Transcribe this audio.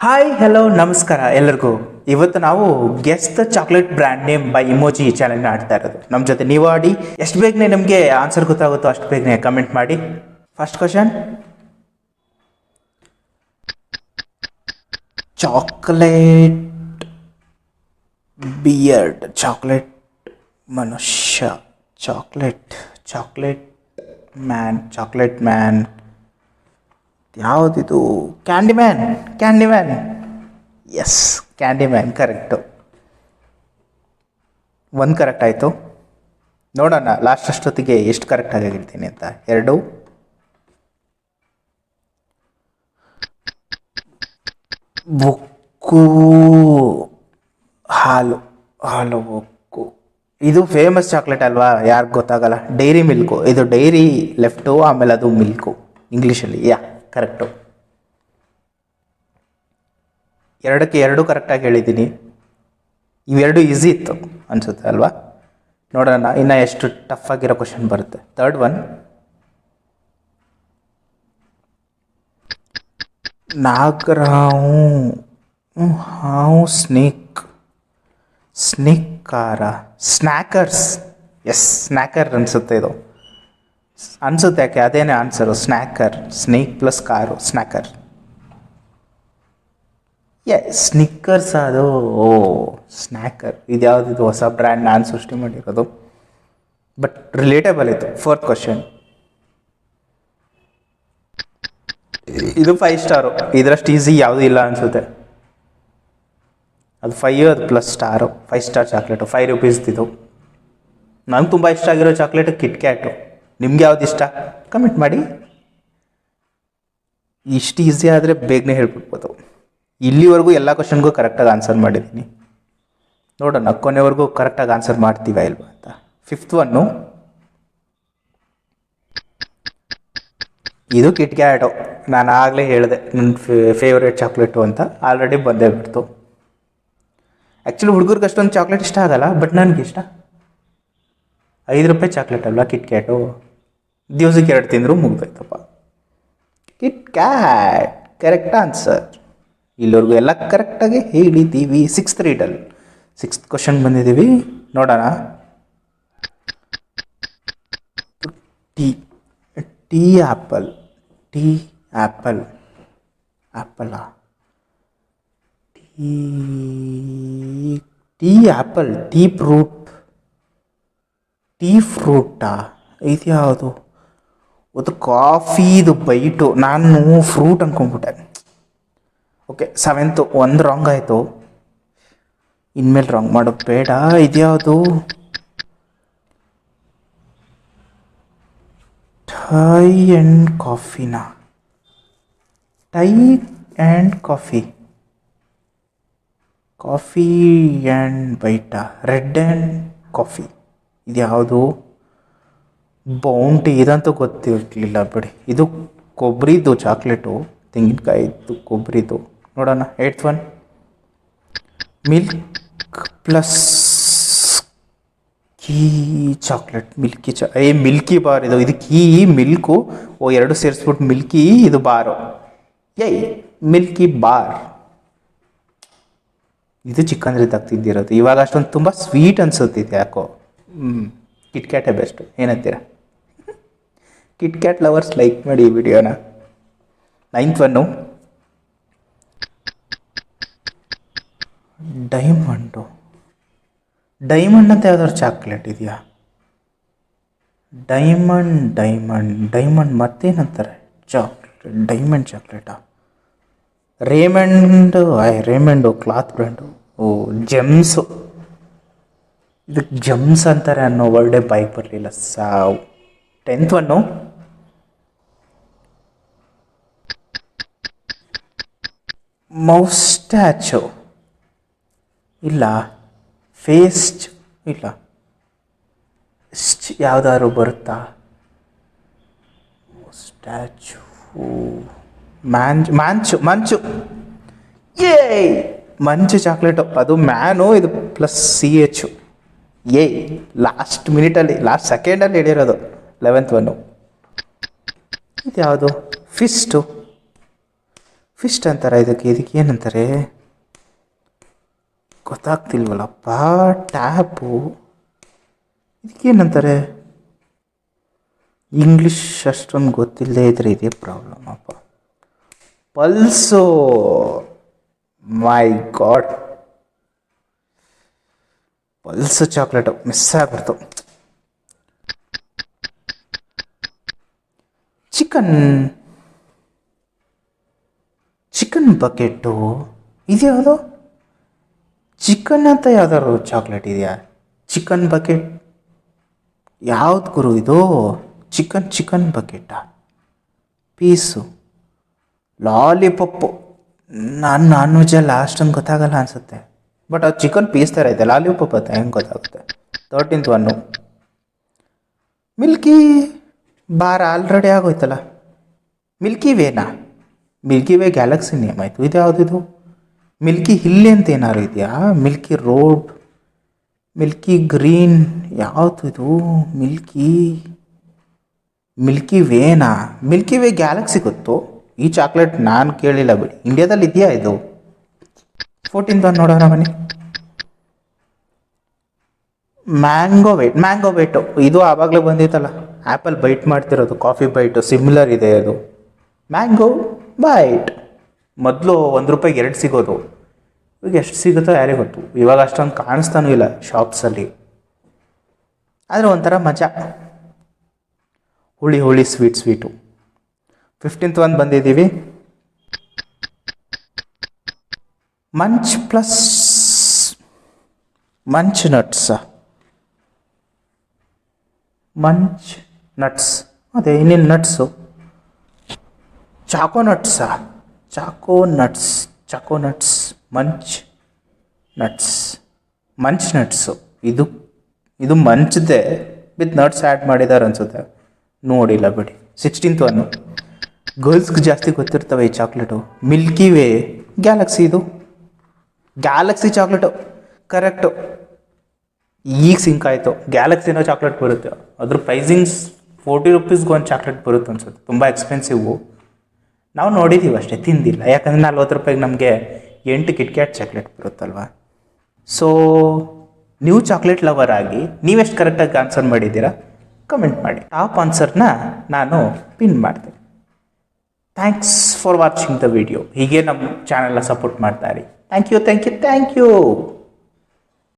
Hi hello ನಮಸ್ಕಾರ ಎಲ್ಲರಿಗೂ. ಇವತ್ತು ನಾವು guess the chocolate brand name by emoji challenge ಆಡ್ತಾ ಇರೋದು. ನಮ್ಮ ಜೊತೆ ನೀವು ಆಡಿ ಎಷ್ಟು ಬೇಗನೆ ನಮಗೆ ಆನ್ಸರ್ ಗೊತ್ತಾಗುತ್ತೋ ಅಷ್ಟು ಬೇಗನೆ ಕಮೆಂಟ್ ಮಾಡಿ. First question, chocolate beard, chocolate ಮನುಷ್ಯ, ಚಾಕ್ಲೇಟ್ ಚಾಕ್ಲೇಟ್ ಮ್ಯಾನ್ ಯಾವುದಿದು? ಕ್ಯಾಂಡಿಮ್ಯಾನ್. Yes, Candyman correct. ಒಂದು ಕರೆಕ್ಟ್ ಆಯಿತು. ನೋಡೋಣ ಲಾಸ್ಟ್ ಅಷ್ಟೊತ್ತಿಗೆ ಎಷ್ಟು ಕರೆಕ್ಟಾಗಿ ಆಗಿರ್ತೀನಿ ಅಂತ. 2 ಬುಕ್ಕು, ಹಾಲು ಬುಕ್ಕು. ಇದು ಫೇಮಸ್ ಚಾಕ್ಲೇಟ್ ಅಲ್ವಾ, ಯಾರಿಗೆ ಗೊತ್ತಾಗಲ್ಲ. Dairy milk. ಇದು ಡೈರಿ ಲೆಫ್ಟು, ಆಮೇಲೆ ಅದು ಮಿಲ್ಕು ಇಂಗ್ಲೀಷಲ್ಲಿ. ಕರೆಕ್ಟು. 2ಕ್ಕೆ 2 ಕರೆಕ್ಟಾಗಿ ಹೇಳಿದ್ದೀನಿ. ಇವೆರಡು ಈಸಿ ಇತ್ತು ಅನಿಸುತ್ತೆ ಅಲ್ವಾ? ನೋಡೋಣ ಇನ್ನು ಎಷ್ಟು ಟಫ್ ಆಗಿರೋ ಕ್ವಶನ್ ಬರುತ್ತೆ. ಥರ್ಡ್ ಒನ್, ಹಾವು ಸ್ನೇಕ್ ಕಾರ, ಸ್ನ್ಯಾಕರ್ಸ್. ಎಸ್, ಸ್ನ್ಯಾಕರ್ ಅನಿಸುತ್ತೆ ಇದು. ಅನಿಸುತ್ತೆ, ಯಾಕೆ ಅದೇನೇ answer. Snacker, snake plus car, snacker. Snickers ಅದು. ಸ್ನ್ಯಾಕರ್. ಇದು ಯಾವುದಿದು? ಹೊಸ ಬ್ರ್ಯಾಂಡ್ ನಾನು ಸೃಷ್ಟಿ ಮಾಡಿರೋದು, ಬಟ್ ರಿಲೇಟೇಬಲ್ ಇತ್ತು. 4th ಕ್ವಶನ್, ಇದು 5 ಸ್ಟಾರು. ಇದರಷ್ಟು ಈಸಿ ಯಾವುದೂ ಇಲ್ಲ ಅನಿಸುತ್ತೆ. ಅದು 5, ಅದು ಪ್ಲಸ್ ಸ್ಟಾರು. 5 star chocolate, 5 ರೂಪೀಸ್ದಿದು. ನಂಗೆ ತುಂಬ ಇಷ್ಟ ಆಗಿರೋ ಚಾಕ್ಲೇಟು ಕಿಟ್ ಕ್ಯಾಟು. ನಿಮ್ಗೆ ಯಾವ್ದು ಇಷ್ಟ ಕಮೆಂಟ್ ಮಾಡಿ. ಇಷ್ಟು ಈಸಿ ಆದರೆ ಬೇಗನೆ ಹೇಳ್ಬಿಡ್ಬೋದು. ಇಲ್ಲಿವರೆಗೂ ಎಲ್ಲ ಕ್ವಶನ್ಗೂ ಕರೆಕ್ಟಾಗಿ ಆನ್ಸರ್ ಮಾಡಿದ್ದೀನಿ. ನೋಡೋಣ ಕೊನೆವರೆಗೂ ಕರೆಕ್ಟಾಗಿ ಆನ್ಸರ್ ಮಾಡ್ತೀವ ಇಲ್ವಾ ಅಂತ. 5th ಒನ್ನು, ಇದು ಕಿಟ್ ಕ್ಯಾಟು. ನಾನು ಆಗಲೇ ಹೇಳಿದೆ ನನ್ನ ಫೇವ್ರೇಟ್ ಚಾಕ್ಲೇಟು ಅಂತ. ಆಲ್ರೆಡಿ ಬಂದೇ ಬಿಡ್ತು. ಆ್ಯಕ್ಚುಲಿ ಹುಡುಗರಿಗೆ ಅಷ್ಟೊಂದು ಚಾಕ್ಲೇಟ್ ಇಷ್ಟ ಆಗಲ್ಲ, ಬಟ್ ನನಗಿಷ್ಟ. 5 ರೂಪಾಯಿ ಚಾಕ್ಲೇಟ್ ಅಲ್ವಾ ಕಿಟ್ ಕ್ಯಾಟು. ದಿವಸಕ್ಕೆ 2 ತಿಂದರೂ ಮುಗ್ದೋಯ್ತಪ್ಪ. Kit Kat correct answer. ಇಲ್ಲಿವರೆಗೂ ಎಲ್ಲ ಕರೆಕ್ಟಾಗಿ ಹೇಳಿದ್ದೀವಿ. 6th ರೀಡಲ್, 6th ಕ್ವಶನ್ ಬಂದಿದ್ದೀವಿ. ನೋಡೋಣ. ಟೀ ಆ್ಯಪಲ್ ಆ್ಯಪಲ್ಲ, ಟೀ ಆ್ಯಪಲ್, ಟೀ ಫ್ರೂಟಾ? ಇದು ಯಾವುದು? ಅದು ಕಾಫಿದು ಬೈಟು. ನಾನು ಫ್ರೂಟ್ ಅಂದ್ಕೊಂಡ್ಬಿಟ್ಟೆ. ಓಕೆ, 7th 1 ರಾಂಗ್ ಆಯಿತು. ಇನ್ಮೇಲೆ ರಾಂಗ್ ಮಾಡೋದು ಬೇಡ. ಇದ್ಯಾವುದು? ಟೈ ಆ್ಯಂಡ್ ಕಾಫಿ ಆ್ಯಂಡ್ ಬೈಟಾ? Red and coffee. ಇದ್ಯಾವುದು? ಬೌಂಟಿ. ಇದಂತೂ ಗೊತ್ತಿರಲಿಲ್ಲ ಬಿಡಿ. ಇದು ಕೊಬ್ಬರಿದು ಚಾಕ್ಲೇಟು, ತೆಂಗಿನಕಾಯಿದು ಕೊಬ್ಬರಿದು. ನೋಡೋಣ. 8th one, milk plus key chocolate. Milky bar ಇದು. ಇದು ಕೀ, ಮಿಲ್ಕು, 2 ಸೇರಿಸ್ಬಿಟ್ಟು ಮಿಲ್ಕಿ. ಇದು ಬಾರು. Milky bar. ಇದು ಚಿಕ್ಕಂದ್ರಿಂದ ತಿಂದಿರೋದು. ಇವಾಗ ಅಷ್ಟೊಂದು ತುಂಬ ಸ್ವೀಟ್ ಅನಿಸುತ್ತಿದೆ ಯಾಕೋ. ಕಿಟ್ ಕ್ಯಾಟೇ ಬೆಸ್ಟು. ಏನಂತೀರ? ಕಿಟ್ ಕ್ಯಾಟ್ ಲವರ್ಸ್ ಲೈಕ್ ಮಾಡಿ ಈ ವಿಡಿಯೋನ. 9th ಒನ್ನು, ಡೈಮಂಡ್ ಅಂತ ಯಾವ್ದಾದ್ರು ಚಾಕ್ಲೇಟ್ ಇದೆಯಾ? ಡೈಮಂಡ್ ಮತ್ತೇನಂತಾರೆ ಚಾಕ್ಲೇಟ್? ಡೈಮಂಡ್ ಚಾಕ್ಲೇಟಾ? Raymond cloth brand. ಜೆಮ್ಸು. ಇದಕ್ಕೆ ಜಮ್ಸ್ ಅಂತಾರೆ ಅನ್ನೋ ವರ್ಡೇ ಬೈಕ್ ಬರಲಿಲ್ಲ. ಸಾವು. 10th ಒನ್ನು, ಮೌಸ್ಟ್ಯಾಚು ಇಲ್ಲ, ಫೇಸ್ಟ್ ಇಲ್ಲ. ಯಾವ್ದಾದ್ರು ಬರುತ್ತಾ? ಮೌಸ್ಟ್ಯಾಚು, ಮಂಚು ಚಾಕ್ಲೇಟು. ಅದು ಮ್ಯಾನು, ಇದು ಪ್ಲಸ್ CH. ಲಾಸ್ಟ್ ಮಿನಿಟಲ್ಲಿ, ಲಾಸ್ಟ್ ಸೆಕೆಂಡಲ್ಲಿ ಹೇಳಿರೋದು. 11th ಒನ್ನು, ಇದು ಯಾವುದು? ಫಿಸ್ಟು. ಫಿಸ್ಟ್ ಅಂತಾರೆ ಇದಕ್ಕೆ ಏನಂತಾರೆ ಗೊತ್ತಾಗ್ತಿಲ್ವಲ್ಲಪ್ಪ. ಟ್ಯಾಪು ಇದಕ್ಕೇನಂತಾರೆ ಇಂಗ್ಲೀಷ್ ಅಷ್ಟೊಂದು ಗೊತ್ತಿಲ್ಲದೆ ಇದ್ರೆ ಇದೇ ಪ್ರಾಬ್ಲಮ್ ಅಪ್ಪ. Pulse, my God, Pulse chocolate miss ಆಗ್ಬಿಡ್ತು. ಚಿಕನ್ ಬಕೆಟು ಇದ್ಯಾವುದು? ಚಿಕನ್ ಅಂತ ಯಾವ್ದಾದ್ರು ಚಾಕ್ಲೇಟ್ ಇದೆಯಾ? ಚಿಕನ್ ಬಕೆಟ್ ಯಾವ್ದು ಗುರು ಇದು? ಚಿಕನ್ ಬಕೆಟಾ? Piece, lollipop. ನಾನ್ ವೆಜ್ಜಲ್ಲಿ ಅಷ್ಟೊಂದು ಗೊತ್ತಾಗಲ್ಲ ಅನಿಸುತ್ತೆ. ಬಟ್ ಅದು ಚಿಕನ್ ಪೀಸ್ ಥರ ಇದೆ, ಲಾಲಿಪಪ್ ಅಂತ ಹೆಂಗೆ ಗೊತ್ತಾಗುತ್ತೆ? 13th one. Milky Bar already ಆಗೋಯ್ತಲ್ಲ. ಮಿಲ್ಕಿ ವೇನಾ? ಮಿಲ್ಕಿ ವೇ ಗ್ಯಾಲಕ್ಸಿ ನೇಮ್ ಆಯಿತು. ಇದು ಯಾವುದಿದು? ಮಿಲ್ಕಿ ಹಿಲ್ ಅಂತ ಏನಾದ್ರು ಇದೆಯಾ? ಮಿಲ್ಕಿ ರೋಡ್, ಮಿಲ್ಕಿ ಗ್ರೀನ್, ಯಾವುದು ಇದು? ಮಿಲ್ಕಿ ವೇನಾ? ಮಿಲ್ಕಿ ವೇ ಗ್ಯಾಲಕ್ಸಿ ಗೊತ್ತು. ಈ ಚಾಕ್ಲೇಟ್ ನಾನು ಕೇಳಿಲ್ಲ ಬಿಡಿ. ಇಂಡಿಯಾದಲ್ಲಿ ಇದೆಯಾ ಇದು? 14th ಒನ್ ನೋಡೋಣ ಬನ್ನಿ. ಮ್ಯಾಂಗೋ ಬೈಟು ಇದು ಆವಾಗಲೇ ಬಂದಿತ್ತಲ್ಲ, ಆ್ಯಪಲ್ ಬೈಟ್ ಮಾಡ್ತಿರೋದು, ಕಾಫಿ ಬೈಟು ಸಿಮಿಲರ್ ಇದೆ ಅದು. ಮ್ಯಾಂಗೋ ಬೈಟ್ ಮೊದಲು ₹1 2 ಸಿಗೋದು. ಇವಾಗ ಎಷ್ಟು ಸಿಗುತ್ತೋ ಯಾರಿಗೆ ಗೊತ್ತು. ಇವಾಗ ಅಷ್ಟೊಂದು ಕಾಣಿಸ್ತಾನೂ ಇಲ್ಲ ಶಾಪ್ಸಲ್ಲಿ. ಆದರೆ ಒಂಥರ ಮಜಾ, ಹುಳಿ ಸ್ವೀಟು. 15th ಒನ್ ಬಂದಿದ್ದೀವಿ. ಮಂಚ್ ನಟ್ಸ್ ಅದೇ ಇನ್ನೇನು nuts. Chacko nuts Munch nuts. ಇದು ಮಂಚ್ದೆ ವಿತ್ ನಟ್ಸ್ ಆ್ಯಡ್ ಮಾಡಿದ್ದಾರೆ ಅನ್ಸುತ್ತೆ, ನೋಡಿಲ್ಲ ಬಿಡಿ. 16th ಒನ್ನು ಗರ್ಲ್ಸ್ಗೆ ಜಾಸ್ತಿ ಗೊತ್ತಿರ್ತವೆ ಈ ಚಾಕ್ಲೇಟು. ಮಿಲ್ಕಿ ವೇ ಗ್ಯಾಲಕ್ಸಿ, ಇದು ಗ್ಯಾಲಕ್ಸಿ ಚಾಕ್ಲೇಟು ಕರೆಕ್ಟು. ಈಗ ಸಿಂಕ್ ಆಯಿತು. ಗ್ಯಾಲಕ್ಸಿನೋ ಚಾಕ್ಲೇಟ್ ಬರುತ್ತೆ, ಅದ್ರ ಪ್ರೈಸಿಂಗ್ಸ್ ₹40 ಒಂದು ಚಾಕ್ಲೇಟ್ ಬರುತ್ತೆ ಅನ್ಸುತ್ತೆ. ತುಂಬ ಎಕ್ಸ್ಪೆನ್ಸಿವು. ನಾವು ನೋಡಿದ್ದೀವಿ ಅಷ್ಟೇ, ತಿಂದಿಲ್ಲ. ಯಾಕಂದರೆ ₹40 ನಮಗೆ 8 ಕಿಟ್ಕ್ಯಾಟ್ ಚಾಕ್ಲೇಟ್ ಬರುತ್ತಲ್ವ. ಸೊ ನೀವು ಚಾಕ್ಲೇಟ್ ಲವರ್ ಆಗಿ ನೀವೆಷ್ಟು ಕರೆಕ್ಟಾಗಿ ಆನ್ಸರ್ ಮಾಡಿದ್ದೀರಾ ಕಮೆಂಟ್ ಮಾಡಿ. ಟಾಪ್ ಆನ್ಸರ್ನ ನಾನು ಪಿನ್ ಮಾಡ್ತೀನಿ. Thanks for watching the video. ಹೀಗೆ ನಮ್ಮ ಚಾನಲ್ನ ಸಪೋರ್ಟ್ ಮಾಡ್ತಾ ಇರಿ. Thank you.